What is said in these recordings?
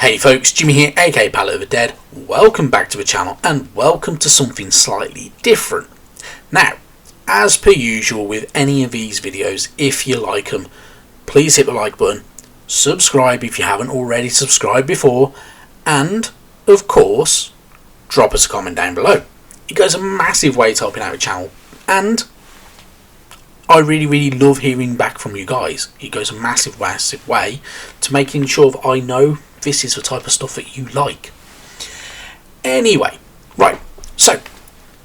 Hey folks, Jimmy here, aka Palette of the Dead. Welcome back to the channel and welcome to something slightly different. Now, as per usual with any of these videos, if you like them, please hit the like button, subscribe if you haven't already subscribed before, and, of course, drop us a comment down below. It goes a massive way to helping out the channel, and I really love hearing back from you guys. It goes a massive way to making sure that I know this is the type of stuff that you like. Anyway, right, so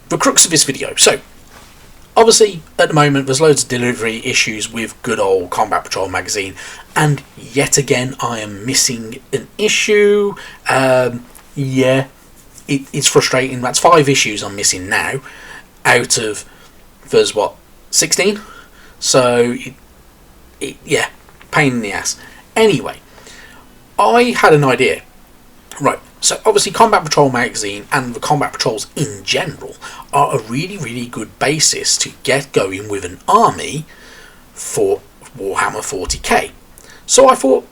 the crux of this video. So obviously at the moment there's loads of delivery issues with good old Combat Patrol magazine, and yet again I am missing an issue. Yeah, it's frustrating. That's 5 issues I'm missing now out of, there's what, 16? So yeah, pain in the ass. Anyway, I had an idea. Right, so obviously Combat Patrol magazine and the Combat Patrols in general are a really good basis to get going with an army for Warhammer 40k. So I thought,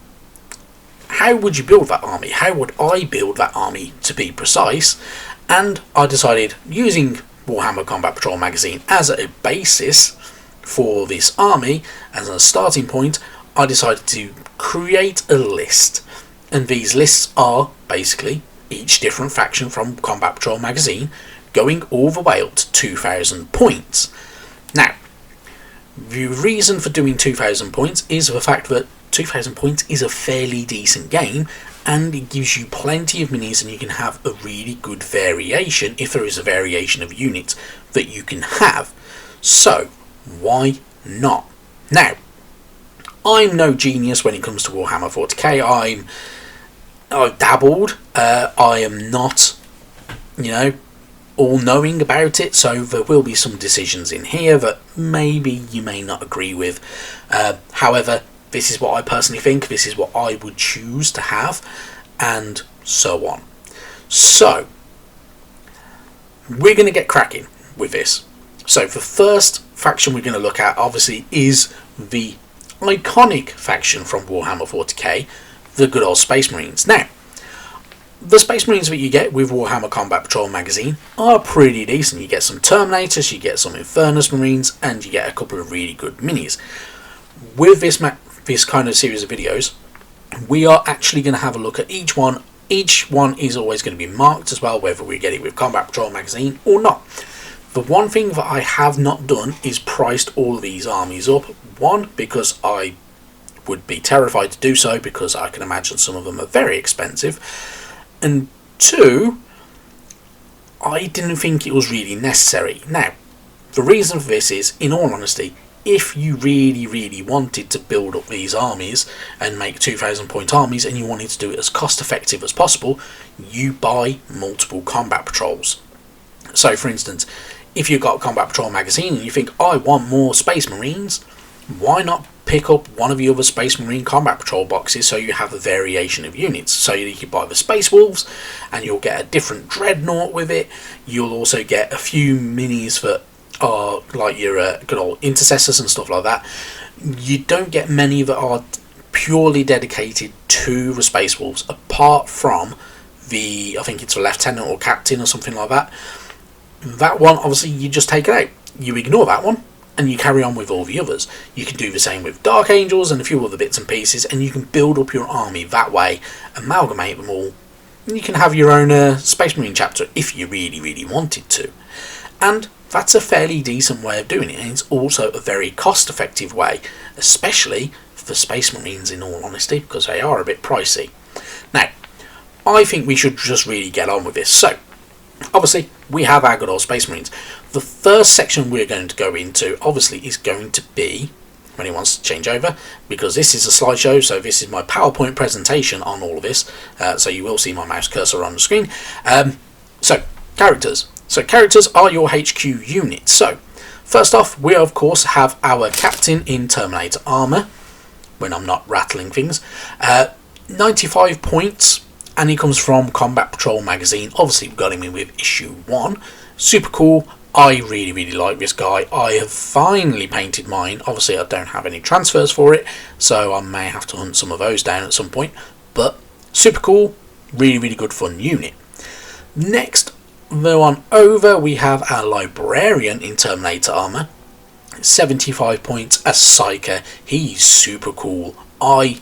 how would you build that army? How would I build that army, to be precise? And I decided, using Warhammer Combat Patrol magazine as a basis for this army, as a starting point, I decided to create a list. And these lists are basically each different faction from Combat Patrol magazine, going all the way up to 2,000 points. Now, the reason for doing 2,000 points is the fact that 2,000 points is a fairly decent game, and it gives you plenty of minis, and you can have a really good variation, if there is a variation of units that you can have. So why not? Now, I'm no genius when it comes to Warhammer 40k. I've dabbled. I am not, all-knowing about it, so there will be some decisions in here that maybe you may not agree with. However, this is what I personally think, this is what I would choose to have, and so on. So, we're going to get cracking with this. So, the first faction we're going to look at, obviously, is the iconic faction from Warhammer 40k, the good old Space Marines. Now, the Space Marines that you get with Warhammer Combat Patrol magazine are pretty decent. You get some Terminators, you get some Infernus Marines, and you get a couple of really good minis. With this kind of series of videos, we are actually going to have a look at each one. Each one is always going to be marked as well, whether we get it with Combat Patrol magazine or not. The one thing that I have not done is priced all of these armies up. One, because I would be terrified to do so, because I can imagine some of them are very expensive. And 2, I didn't think it was really necessary. Now, the reason for this is, in all honesty, if you really wanted to build up these armies and make 2,000 point armies, and you wanted to do it as cost effective as possible, you buy multiple Combat Patrols. So for instance, if you've got Combat Patrol magazine and you think, I want more Space Marines, why not pick up one of the other Space Marine Combat Patrol boxes, so you have a variation of units? So you can buy the Space Wolves and you'll get a different Dreadnought with it. You'll also get a few minis that are like your good old Intercessors and stuff like that. You don't get many that are purely dedicated to the Space Wolves, apart from the, I think it's a Lieutenant or Captain or something like that. That one, obviously, you just take it out. You ignore that one, and you carry on with all the others. You can do the same with Dark Angels and a few other bits and pieces, and you can build up your army that way, amalgamate them all, and you can have your own Space Marine chapter if you really wanted to. And that's a fairly decent way of doing it, and it's also a very cost-effective way, especially for Space Marines, in all honesty, because they are a bit pricey. Now, I think we should just really get on with this. So, obviously, we have our good old Space Marines. The first section we're going to go into, obviously, is going to be, when he wants to change over, because this is a slideshow, so this is my PowerPoint presentation on all of this, so you will see my mouse cursor on the screen. So, characters. So, characters are your HQ units. So, first off, we of course have our Captain in Terminator armour, when I'm not rattling things. 95 points, and he comes from Combat Patrol magazine. Obviously, we got him in with issue 1. Super cool. I really like this guy. I have finally painted mine. Obviously, I don't have any transfers for it, so I may have to hunt some of those down at some point. But Super cool, really good fun unit. Next, though, on over, we have our Librarian in Terminator armour. 75 points, a Psyker. He's super cool. I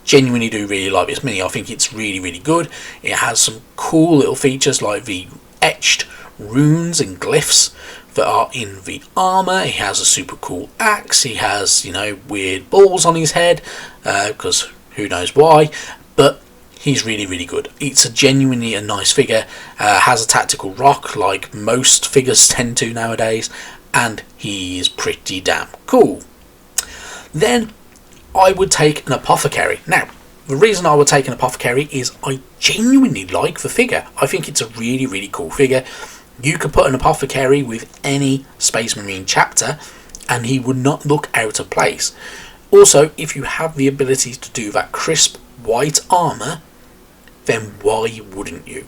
genuinely do really like this mini. I think it's really good. It has some cool little features like the etched runes and glyphs that are in the armour. He has a super cool axe. He has, you know, weird balls on his head, because who knows why, but he's really good. It's genuinely a nice figure. Has a tactical rock like most figures tend to nowadays, and he is pretty damn cool. Then I would take an Apothecary. Now, the reason I would take an Apothecary is I genuinely like the figure. I think it's a really cool figure. You could put an Apothecary with any Space Marine chapter and he would not look out of place. Also, if you have the ability to do that crisp white armour, then why wouldn't you?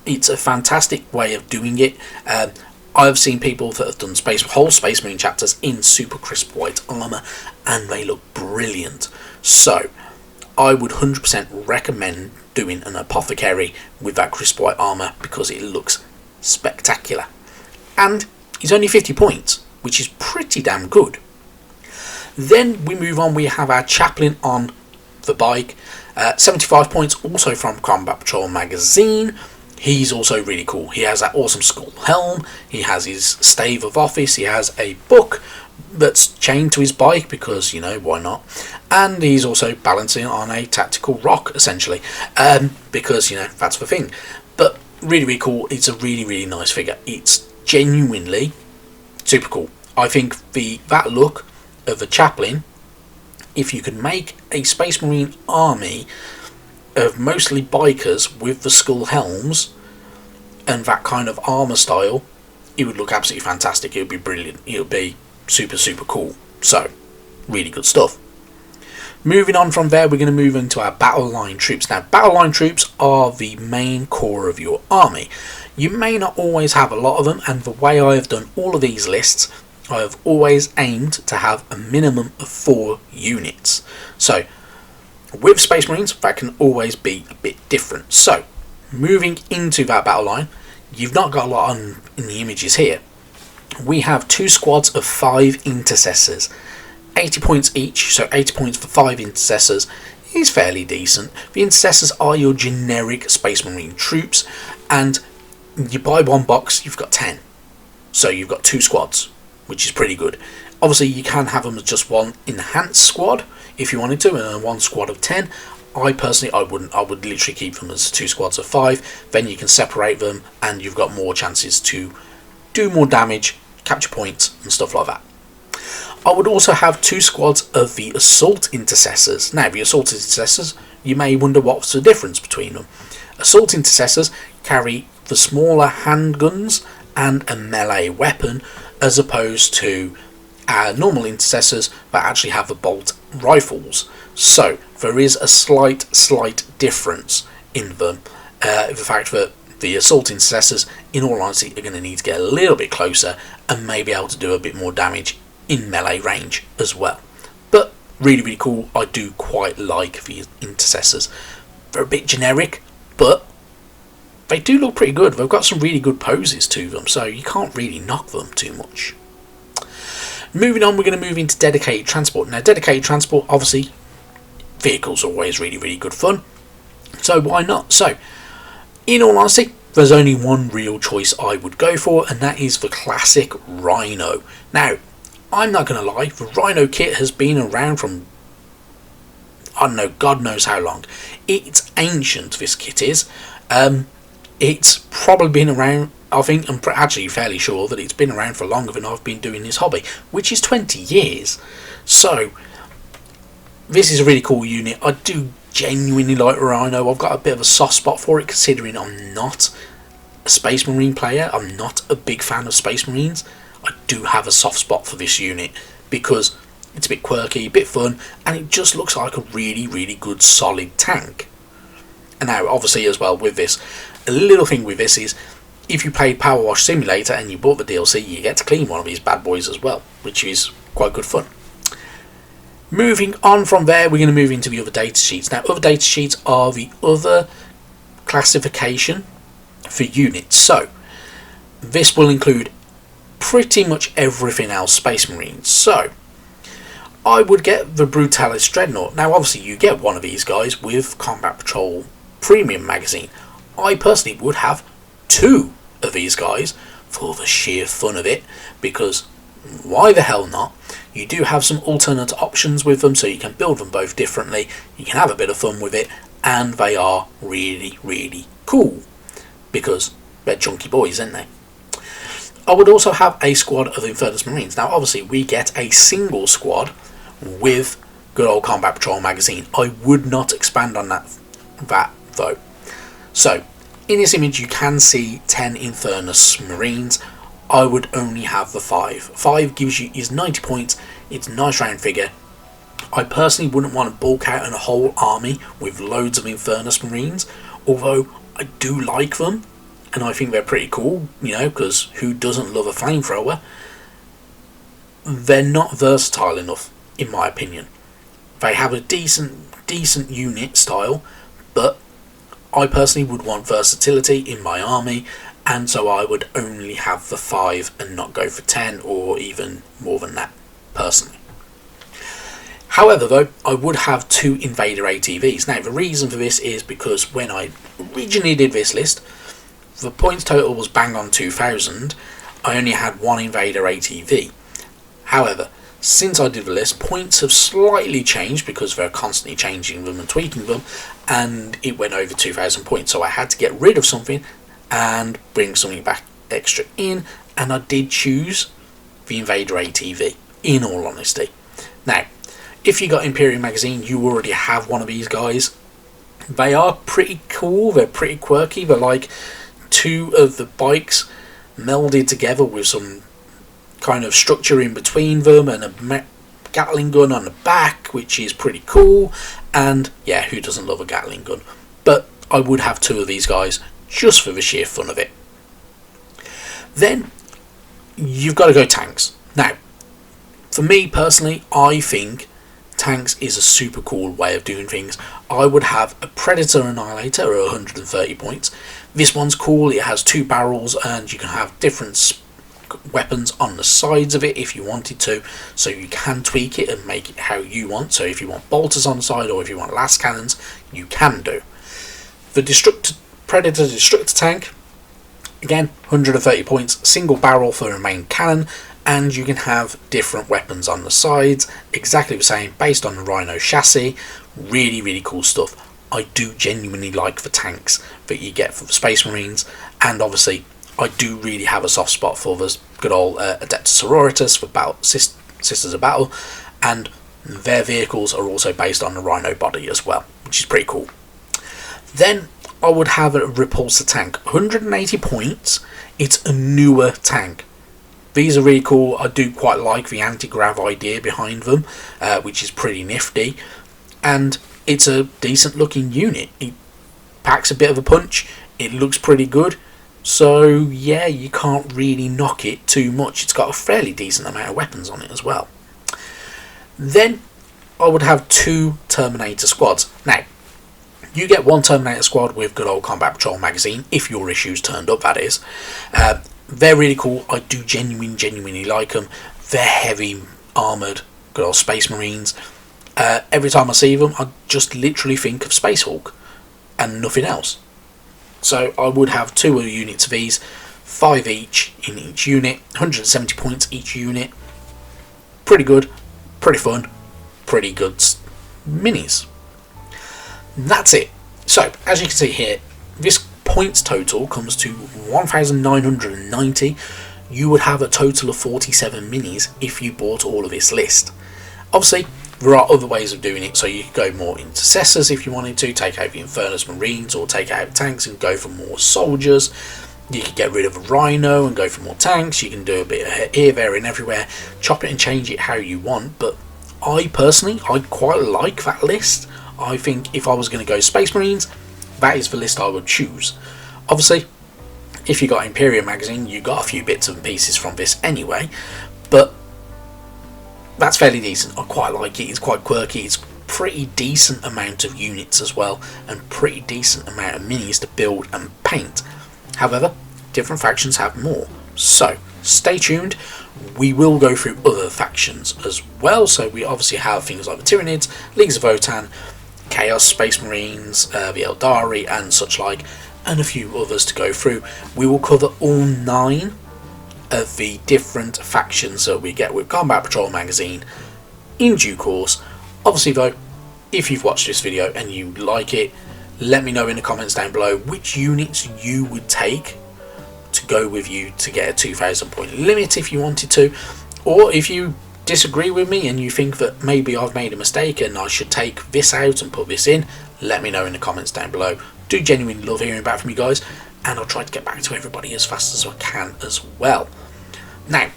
It's a fantastic way of doing it. I've seen people that have done whole Space Marine chapters in super crisp white armour and they look brilliant. So I would 100% recommend doing an Apothecary with that crisp white armour because it looks spectacular. And he's only 50 points, which is pretty damn good. Then we move on, we have our Chaplain on the bike. 75 points, also from Combat Patrol magazine. He's also really cool. He has that awesome skull helm, he has his stave of office, he has a book that's chained to his bike because, you know, why not? And he's also balancing on a tactical rock, essentially, because, you know, that's the thing. But really cool. It's a really nice figure. It's genuinely super cool. I think that look of the Chaplain, if you could make a Space Marine army of mostly bikers with the skull helms and that kind of armour style, it would look absolutely fantastic. It would be brilliant. It would be super cool. So, really good stuff. Moving on from there, we're going to move into our battle line troops. Now, battle line troops are the main core of your army. You may not always have a lot of them, and the way I have done all of these lists, I have always aimed to have a minimum of 4 units. So, with Space Marines, that can always be a bit different. So, moving into that battle line, you've not got a lot on in the images here. We have 2 squads of 5 intercessors. 80 points each, so 80 points for 5 intercessors is fairly decent. The intercessors are your generic Space Marine troops, and you buy 1 box, you've got 10. So you've got 2 squads, which is pretty good. Obviously, you can have them as just 1 enhanced squad if you wanted to, and 1 squad of 10. I personally, I wouldn't. I would literally keep them as 2 squads of 5. Then you can separate them, and you've got more chances to do more damage, capture points, and stuff like that. I would also have 2 squads of the Assault Intercessors. Now, the Assault Intercessors, you may wonder what's the difference between them. Assault Intercessors carry the smaller handguns and a melee weapon, as opposed to our normal Intercessors that actually have the bolt rifles. So, there is a slight difference in them. The fact that the Assault Intercessors, in all honesty, are going to need to get a little bit closer and may be able to do a bit more damage in melee range as well. But really cool. I do quite like the Intercessors. They're a bit generic, but they do look pretty good. They've got some really good poses to them, so you can't really knock them too much. Moving on, we're going to move into dedicated transport. Now, dedicated transport, obviously, vehicles are always really good fun, so why not? So, in all honesty, there's only one real choice I would go for, and that is the classic Rhino. Now, I'm not going to lie, the Rhino kit has been around from, I don't know, God knows how long. It's ancient, this kit is. It's probably been around, I think, I'm actually fairly sure that it's been around for longer than I've been doing this hobby, which is 20 years. So, this is a really cool unit. I do genuinely like Rhino. I've got a bit of a soft spot for it, considering I'm not a Space Marine player. I'm not a big fan of Space Marines. I do have a soft spot for this unit because it's a bit quirky, a bit fun, and it just looks like a really good solid tank. And now, obviously, as well with this, a little thing with this is, if you played Power Wash Simulator and you bought the DLC, you get to clean one of these bad boys as well, which is quite good fun. Moving on from there, we're going to move into the other data sheets. Now, other data sheets are the other classification for units. So, this will include pretty much everything else Space Marines. So, I would get the Brutalis Dreadnought. Now, obviously, you get one of these guys with Combat Patrol Premium Magazine. I personally would have 2 of these guys for the sheer fun of it, because why the hell not? You do have some alternate options with them, so you can build them both differently, you can have a bit of fun with it, and they are really, really cool, because they're chunky boys, aren't they? I would also have a squad of Infernus Marines. Now, obviously, we get a single squad with good old Combat Patrol Magazine. I would not expand on that though. So, in this image, you can see 10 Infernus Marines. I would only have the 5. 5 is 90 points. It's a nice round figure. I personally wouldn't want to bulk out in a whole army with loads of Infernus Marines, although I do like them, and I think they're pretty cool, you know, because who doesn't love a flamethrower? They're not versatile enough, in my opinion. They have a decent unit style, but I personally would want versatility in my army, and so I would only have the 5 and not go for 10 or even more than that, personally. However, though, I would have 2 Invader ATVs. Now, the reason for this is because when I originally did this list, the points total was bang on 2,000. I only had 1 Invader ATV. However, since I did the list, points have slightly changed because they're constantly changing them and tweaking them, and it went over 2,000 points, so I had to get rid of something and bring something back extra in, and I did choose the Invader ATV, in all honesty. Now, if you got Imperium Magazine, you already have one of these guys. They are pretty cool, they're pretty quirky, they're like 2 of the bikes melded together with some kind of structure in between them, and a Gatling gun on the back, which is pretty cool, and yeah, who doesn't love a Gatling gun? But I would have 2 of these guys just for the sheer fun of it. Then you've got to go tanks. Now, for me personally, I think tanks is a super cool way of doing things. I would have a Predator Annihilator at 130 points. This one's cool, it has 2 barrels, and you can have different weapons on the sides of it if you wanted to, so you can tweak it and make it how you want. So if you want bolters on the side or if you want last cannons, you can do. The Predator Destructor tank, again 130 points, single barrel for a main cannon, and you can have different weapons on the sides, exactly the same, based on the Rhino chassis. Really, really cool stuff. I do genuinely like the tanks that you get for the Space Marines, and obviously I do really have a soft spot for the good old Adeptus Sororitas for Sisters of Battle, and their vehicles are also based on the Rhino body as well, which is pretty cool. Then I would have a Repulsor tank, 180 points. It's a newer tank. These are really cool. I do quite like the anti-grav idea behind them, which is pretty nifty, and it's a decent looking unit. It packs a bit of a punch, it looks pretty good, so yeah, you can't really knock it too much. It's got a fairly decent amount of weapons on it as well. Then I would have 2 Terminator squads. Now, you get 1 Terminator squad with good old Combat Patrol Magazine, if your issues turned up, that is. They're really cool. I do genuinely like them. They're heavy armoured, good old Space Marines. Every time I see them, I just literally think of Space Hulk and nothing else. So I would have 2 units of these, 5 each in each unit, 170 points each unit. Pretty good, pretty fun, pretty good minis. That's it. So, as you can see here, this points total comes to 1,990. You would have a total of 47 minis if you bought all of this list. Obviously, there are other ways of doing it, so you could go more intercessors if you wanted to, take out the Infernus Marines, or take out tanks and go for more soldiers. You could get rid of a Rhino and go for more tanks. You can do a bit of here, there and everywhere, chop it and change it how you want, but I personally quite like that list. I think if I was going to go Space Marines, that is the list I would choose. Obviously, if you got Imperium Magazine, you got a few bits and pieces from this anyway, but that's fairly decent. I quite like it. It's quite quirky. It's pretty decent amount of units as well, and pretty decent amount of minis to build and paint. However, different factions have more, so stay tuned. We will go through other factions as well. So we obviously have things like the Tyranids, Leagues of Votann, Chaos Space Marines, the Eldari and such like, and a few others to go through. We will cover all 9 of the different factions that we get with Combat Patrol magazine in due course. Obviously though, if you've watched this video and you like it, let me know in the comments down below which units you would take to go with you to get a 2,000 point limit if you wanted to, or if you disagree with me and you think that maybe I've made a mistake and I should take this out and put this in, let me know in the comments down below. Do genuinely love hearing back from you guys, and I'll try to get back to everybody as fast as I can as well. Now,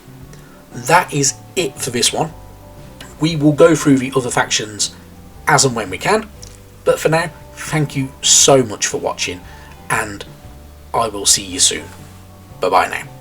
that is it for this one. We will go through the other factions as and when we can, but for now, thank you so much for watching, and I will see you soon. Bye bye now.